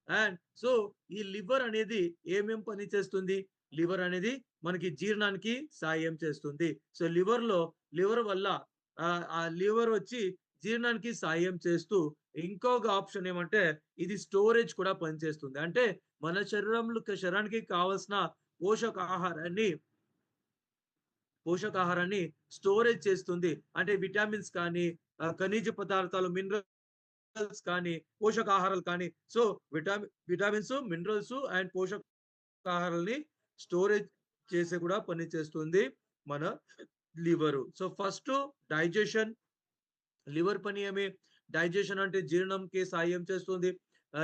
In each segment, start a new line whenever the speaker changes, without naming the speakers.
And so ఈ liver అనేది ఏమేం పని చేస్తుంది? లివర్ అనేది మనకి జీర్ణానికి సాయం చేస్తుంది. సో లివర్ వల్ల ఆ లివర్ వచ్చి జీర్ణానికి సాయం చేస్తూ ఇంకొక ఆప్షన్ ఏమంటే ఇది స్టోరేజ్ కూడా పనిచేస్తుంది. అంటే మన శరీరానికి కావాల్సిన పోషకాహారాన్ని పోషకాహారాన్ని స్టోరేజ్ చేస్తుంది. అంటే విటమిన్స్ కానీ, ఖనిజ పదార్థాలు, మినరల్స్ కానీ, పోషకాహారాలు కానీ సో విటమిన్స్, మినరల్స్ అండ్ పోషకాహారాల్ని స్టోరేజ్ చేసి కూడా పని చేస్తుంది మన liver. So first digestion liver పని ఏమి? డైజెషన్ అంటే జీర్ణంకి సాయం చేస్తుంది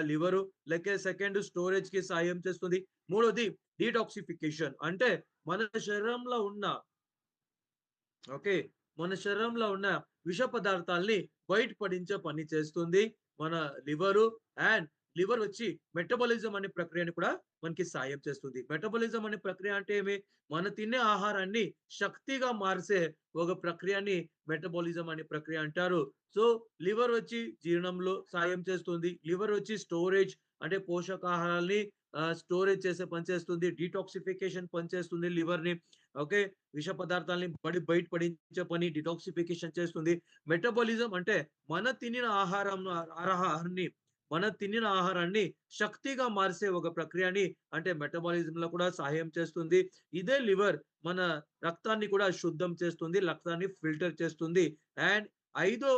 లివరు. లెక్క సెకండ్ స్టోరేజ్‌కి సాయం చేస్తుంది. మూడోది డీటాక్సిఫికేషన్ అంటే మన శరీరంలో ఉన్న ఓకే. మన శరీరంలో ఉన్న విష పదార్థాల్ని బయటపడించే పని చేస్తుంది మన లివరు. అండ్ లివర్ వచ్చి మెటబాలిజం అనే ప్రక్రియని కూడా మనకి సాయం చేస్తుంది. మెటబాలిజం అనే ప్రక్రియ అంటే ఏమి? మన తినే ఆహారాన్ని శక్తిగా మార్చే ఒక ప్రక్రియని మెటబాలిజం అనే ప్రక్రియ అంటారు. సో, లివర్ వచ్చి జీర్ణంలో సాయం చేస్తుంది. లివర్ వచ్చి స్టోరేజ్ అంటే పోషకాహారాల్ని స్టోరేజ్ చేసే పని చేస్తుంది. డీటాక్సిఫికేషన్ పని చేస్తుంది లివర్‌ని. ఓకే. విష పదార్థాల్ని బయట పడించే పని డిటాక్సిఫికేషన్ చేస్తుంది. మెటబాలిజం అంటే మన తినిన ఆహారాన్ని మన తినిన ఆహారాన్ని శక్తిగా మార్చే ఒక ప్రక్రియని అంటే మెటబాలిజంలో కూడా సహాయం చేస్తుంది. ఇదే లివర్ మన రక్తాన్ని కూడా శుద్ధం చేస్తుంది. రక్తాన్ని ఫిల్టర్ చేస్తుంది. అండ్ ఐదో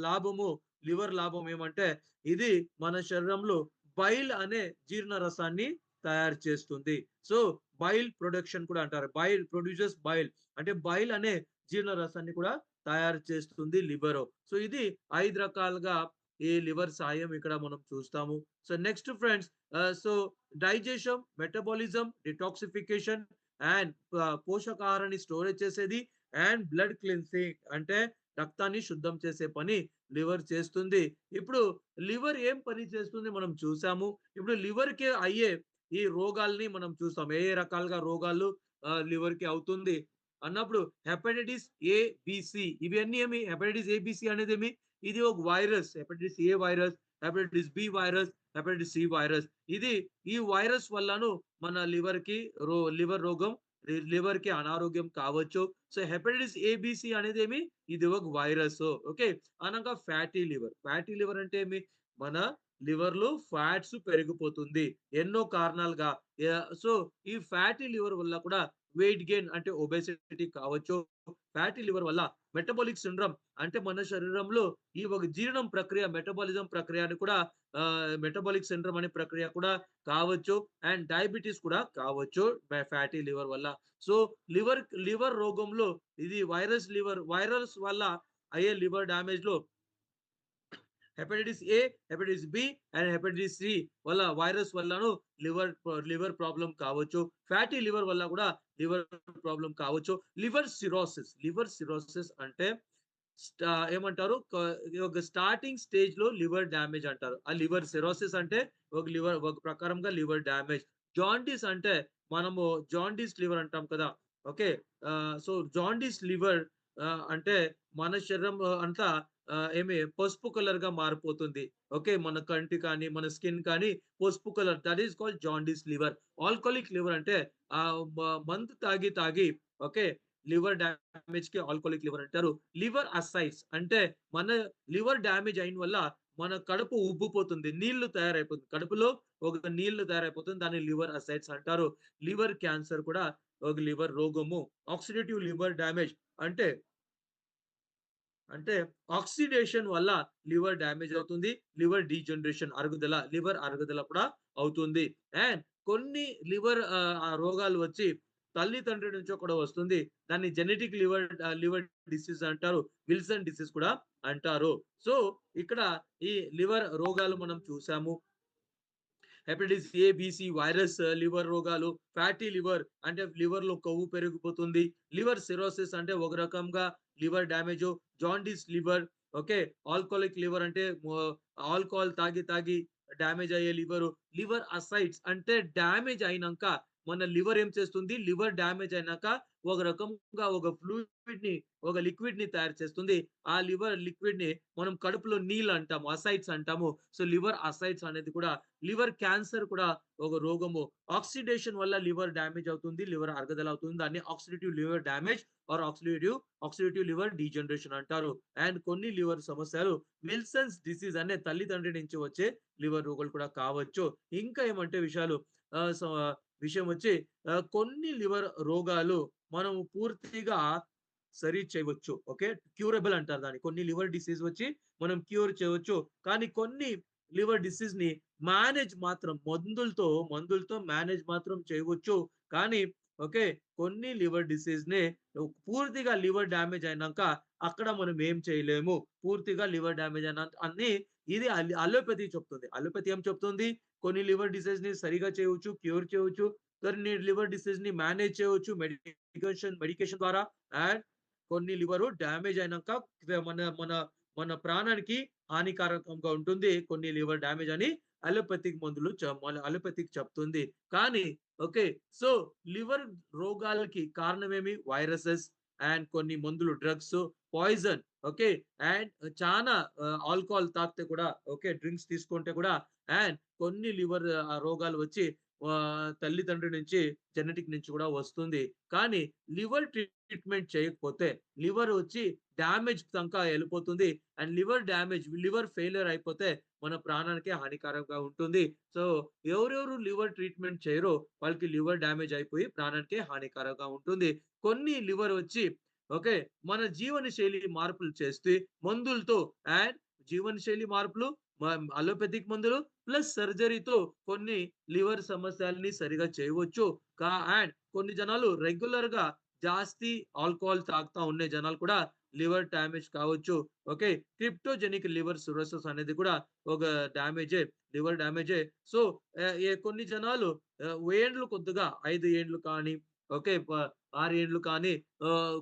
లాభము లివర్ లాభం ఏమంటే ఇది మన శరీరంలో బైల్ అనే జీర్ణ రసాన్ని తయారు చేస్తుంది. సో బైల్ ప్రొడక్షన్ కూడా అంటారు. బైల్ ప్రొడ్యూసెస్ బైల్ అంటే బైల్ అనే జీర్ణ రసాన్ని కూడా తయారు చేస్తుంది లివరు. సో ఇది 5 రకాలుగా ఈ లివర్ సాయం ఇక్కడ మనం చూస్తాము. So next friends so digestion, metabolism, detoxification and పోషకాహారాన్ని స్టోరేజ్ చేసేది అండ్ బ్లడ్ క్లెన్సింగ్ అంటే రక్తాన్ని శుద్ధం చేసే పని లివర్ చేస్తుంది. ఇప్పుడు లివర్ ఏం పని చేస్తుంది మనం చూసాము. ఇప్పుడు లివర్‌కి అయ్యే ఈ రోగాల్ని మనం చూస్తాం. ఏ ఏ రకాలుగా రోగాలు లివర్‌కి అవుతుంది అన్నప్పుడు హెపటైటిస్ ఏ, బి, సి ఇవన్నీ ఏమి హెపటైటిస్ ఏ, బి, సి అనేదేమి ఇది ఒక virus. Hepatitis A virus, hepatitis B virus, hepatitis C virus. ఇది ఈ వైరస్ వల్లను మన లివర్ రోగం లివర్‌కి అనారోగ్యం కావచ్చు. So hepatitis A, B, C అనేదేమి ఇది ఒక వైరస్. ఓకే. అనంగా ఫ్యాటీ లివర్. ఫ్యాటీ లివర్ అంటే ఏమి? మన లివర్‌లో ఫ్యాట్స్ పెరిగిపోతుంది. ఎన్నో కారణాలుగా. సో, ఈ ఫ్యాటీ లివర్ వల్ల కూడా వెయిట్ గెయిన్ అంటే ఒబెసిటీ కావచ్చు. ఫ్యాటీ లివర్ వల్ల మెటబాలిక్ సిండ్రోమ్ అంటే మన శరీరంలో ఈ ఒక జీర్ణం ప్రక్రియ మెటబాలిజం ప్రక్రియని కూడా మెటబాలిక్ సిండ్రోమ్ అనే ప్రక్రియ కూడా కావచ్చు. అండ్ డయాబెటిస్ కూడా కావచ్చు ఫ్యాటీ లివర్ వల్ల. సో, లివర్ రోగంలో ఇది వైరస్ వల్ల అయ్యే లివర్ డ్యామేజ్‌లో hepatitis A, hepatitis B and hepatitis C వల్ల వైరస్ వల్లను లివర్ ప్రాబ్లమ్ కావచ్చు. ఫ్యాటీ లివర్ వల్ల కూడా లివర్ ప్రాబ్లమ్ కావచ్చు. లివర్ సిరోసిస్ అంటే ఏమంటారు ఒక స్టార్టింగ్ స్టేజ్‌లో లివర్ డ్యామేజ్ అంటారు. ఆ లివర్ సిరోసిస్ అంటే ఒక ప్రకారంగా లివర్ డ్యామేజ్. జాండీస్ అంటే మనము జాండీస్ లివర్ అంటాం కదా! ఓకే. సో జాండీస్ లివర్ అంటే మన శరీరం అంతా పసుపు కలర్‌గా మారిపోతుంది. ఓకే. మన కంటి కానీ, మన స్కిన్ కానీ పసుపు colour that is called jaundice liver. Alcoholic liver అంటే మందు తాగి ఓకే. లివర్ డ్యామేజ్‌కి ఆల్కహాలిక్ లివర్ అంటారు. లివర్ అసైడ్స్ అంటే మన లివర్ డ్యామేజ్ అయిన వల్ల మన కడుపు ఉబ్బిపోతుంది. నీళ్లు తయారైపోతుంది. కడుపులో ఒక నీళ్లు తయారైపోతుంది. దాన్ని లివర్ అసైడ్స్ అంటారు. లివర్ క్యాన్సర్ కూడా ఒక లివర్ రోగము. ఆక్సిడేటివ్ లివర్ డ్యామేజ్ అంటే అంటే ఆక్సిడేషన్ వల్ల లివర్ డ్యామేజ్ అవుతుంది. లివర్ అరుగుదల కూడా అవుతుంది. అండ్ కొన్ని రోగాలు వచ్చి తల్లితండ్రి నుంచో కూడా వస్తుంది. దాన్ని జెనెటిక్ లివర్ డిసీజ్ అంటారు. విల్సన్ డిసీజ్ కూడా అంటారు. సో, ఇక్కడ ఈ లివర్ రోగాలు మనం చూసాము. Hepatitis A, B, C virus liver రోగాలు, ఫ్యాటీ లివర్ అంటే లివర్‌లో కొవ్వు పెరిగిపోతుంది. లివర్ సిరోసిస్ అంటే ఒక రకంగా liver damage. Jaundice liver okay. Alcoholic liver అంటే ఆల్కహాల్ తాగి డ్యామేజ్ అయ్యే లివరు. లివర్ అసైడ్స్ అంటే డ్యామేజ్ అయినంక మన లివర్ ఏం చేస్తుంది? లివర్ డ్యామేజ్ అయినాక ఒక రకంగా ఒక ఫ్లూయిడ్‌ని, ఒక లిక్విడ్‌ని తయారు చేస్తుంది. ఆ లివర్ లిక్విడ్‌ని మనం కడుపులో నీళ్ళు అంటాము. అసైడ్స్ అంటాము. సో, లివర్ అసైడ్స్ అనేది కూడా లివర్ క్యాన్సర్ కూడా ఒక రోగము. ఆక్సిడేషన్ వల్ల లివర్ డ్యామేజ్ అవుతుంది. లివర్ అరుగుదల అవుతుంది. దాన్ని oxidative liver damage are oxidative liver degeneration అంటారు. అండ్ కొన్ని లివర్ సమస్యలు విల్సన్స్ డిసీజ్ అనే తల్లిదండ్రి నుంచి వచ్చే లివర్ రోగాలు కూడా కావచ్చు. ఇంకా ఏమంటే విషయాలు ఆహ్, సో విషయం వచ్చి కొన్ని లివర్ రోగాలు మనం పూర్తిగా సరి చేయవచ్చు. ఓకే. క్యూరబుల్ అంటారు దాన్ని. కొన్ని లివర్ డిసీజ్ వచ్చి మనం క్యూర్ చేయవచ్చు. కానీ కొన్ని లివర్ డిసీజ్‌ని మేనేజ్ మాత్రం మందులతో మేనేజ్ మాత్రం చేయవచ్చు. కానీ ఓకే. కొన్ని లివర్ డిసీజ్‌ని పూర్తిగా లివర్ డ్యామేజ్ అయినంక అక్కడ మనం ఏం చేయలేము. పూర్తిగా లివర్ డ్యామేజ్ అని ఇది అలోపతి చెప్తుంది. అలోపతి ఏం చెప్తుంది? కొన్ని లివర్ డిసీజ్‌ని సరిగ్గా చేయవచ్చు, క్యూర్ చేయవచ్చు. కొన్ని లివర్ డిసీజ్‌ని మేనేజ్ చేయవచ్చు మెడికేషన్ ద్వారా. అండ్ కొన్ని లివరు డ్యామేజ్ అయినంక మన మన మన ప్రాణానికి హానికారకంగా ఉంటుంది. కొన్ని లివర్ డ్యామేజ్ అని మన అలోపతిక్ చెప్తుంది. కానీ ఓకే. సో, లివర్ రోగాలకి కారణమేమి? వైరసెస్ అండ్ కొన్ని మందులు, డ్రగ్స్, పాయిజన్. ఓకే. అండ్ చానా ఆల్కహాల్ తాగితే కూడా ఓకే. డ్రింక్స్ తీసుకుంటే కూడా అండ్ కొన్ని లివర్ రోగాలు వచ్చి తల్లిదండ్రి నుంచి జెనెటిక్ నుంచి కూడా వస్తుంది. కానీ లివర్ ట్రీట్మెంట్ చేయకపోతే లివర్ వచ్చి డ్యామేజ్ సంక ఎళ్ళిపోతుంది. అండ్ లివర్ ఫెయిల్యూర్ అయిపోతే మన ప్రాణానికే హానికరంగా ఉంటుంది. సో, ఎవరెవరు లివర్ ట్రీట్మెంట్ చేయరో వాళ్ళకి లివర్ డ్యామేజ్ అయిపోయి ప్రాణానికే హానికరంగా ఉంటుంది. కొన్ని లివర్ వచ్చి ఓకే. మన జీవనశైలి మార్పులు చేస్తే మందులతో అండ్ జీవనశైలి మార్పులు, మ అలోపతిక్ మందులు ప్లస్ సర్జరీతో కొన్ని లివర్ సమస్యల్ని సరిగా చేయవచ్చు. అండ్ కొన్ని జనాలు రెగ్యులర్‌గా జాస్తి ఆల్కహాల్ తాగుతా ఉండే జనాలు కూడా లివర్ డ్యామేజ్ కావచ్చు. ఓకే. క్రిప్టోజెనిక్ లివర్ సిర్రోసిస్ అనేది కూడా ఒక డ్యామేజే. లివర్ డ్యామేజే. సో, కొన్ని జనాలు ఏండ్లు కొద్దిగా 5 ఏండ్లు కానీ, ఓకే. 6 ఏండ్లు కానీ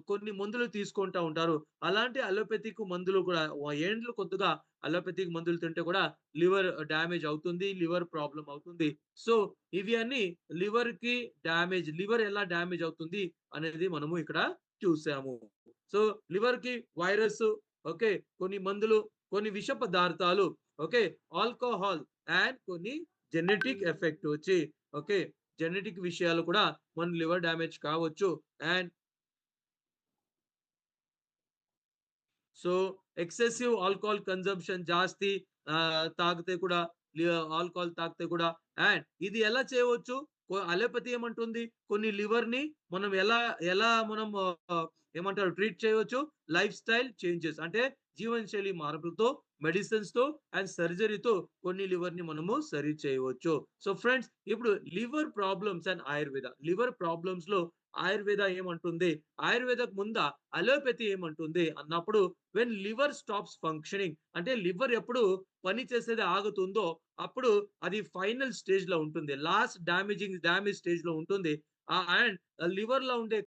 కొన్ని మందులు తీసుకుంటా ఉంటారు. అలాంటి అలోపతిక్ మందులు కూడా ఏండ్లు కొద్దిగా అలోపతిక్ మందులు తింటే కూడా లివర్ డ్యామేజ్ అవుతుంది. లివర్ ప్రాబ్లమ్ అవుతుంది. సో, ఇవి అన్నీ లివర్ ఎలా డ్యామేజ్ అవుతుంది అనేది మనము ఇక్కడ చూసాము. సో, లివర్‌కి వైరస్, ఓకే. కొన్ని మందులు, కొన్ని విష పదార్థాలు, ఓకే. ఆల్కహాల్ అండ్ కొన్ని జెనెటిక్ ఎఫెక్ట్ వచ్చి ఓకే. జెనెటిక్ విషయాలు కూడా మన లివర్ డ్యామేజ్ కావచ్చు. And so, excessive alcohol consumption జాస్తి తాగితే కూడా లి ఆల్కహాల్ తాగితే కూడా అండ్ ఇది ఎలా చేయవచ్చు? అలోపతి ఏమంటుంది? కొన్ని లివర్‌ని మనం ఎలా ఎలా మనం ఏమంటారు ట్రీట్ చేయవచ్చు? లైఫ్ స్టైల్ చేంజెస్ అంటే జీవనశైలి మార్పులతో, మెడిసిన్స్‌తో అండ్ సర్జరీతో కొన్ని లివర్‌ని మనము సరి చేయవచ్చు. సో, ఫ్రెండ్స్ ఇప్పుడు liver problems and Ayurveda. Liver ప్రాబ్లమ్స్‌లో ఆయుర్వేద ఏమంటుంది? ఆయుర్వేదకు ముందా అలోపతి ఏమంటుంది అన్నప్పుడు వెన్ లివర్ స్టాప్స్ ఫంక్షనింగ్ అంటే లివర్ ఎప్పుడు పని చేసేది ఆగుతుందో అప్పుడు అది ఫైనల్ స్టేజ్‌లో ఉంటుంది. డ్యామేజ్ స్టేజ్‌లో ఉంటుంది. అండ్ లివర్‌లో ఉండే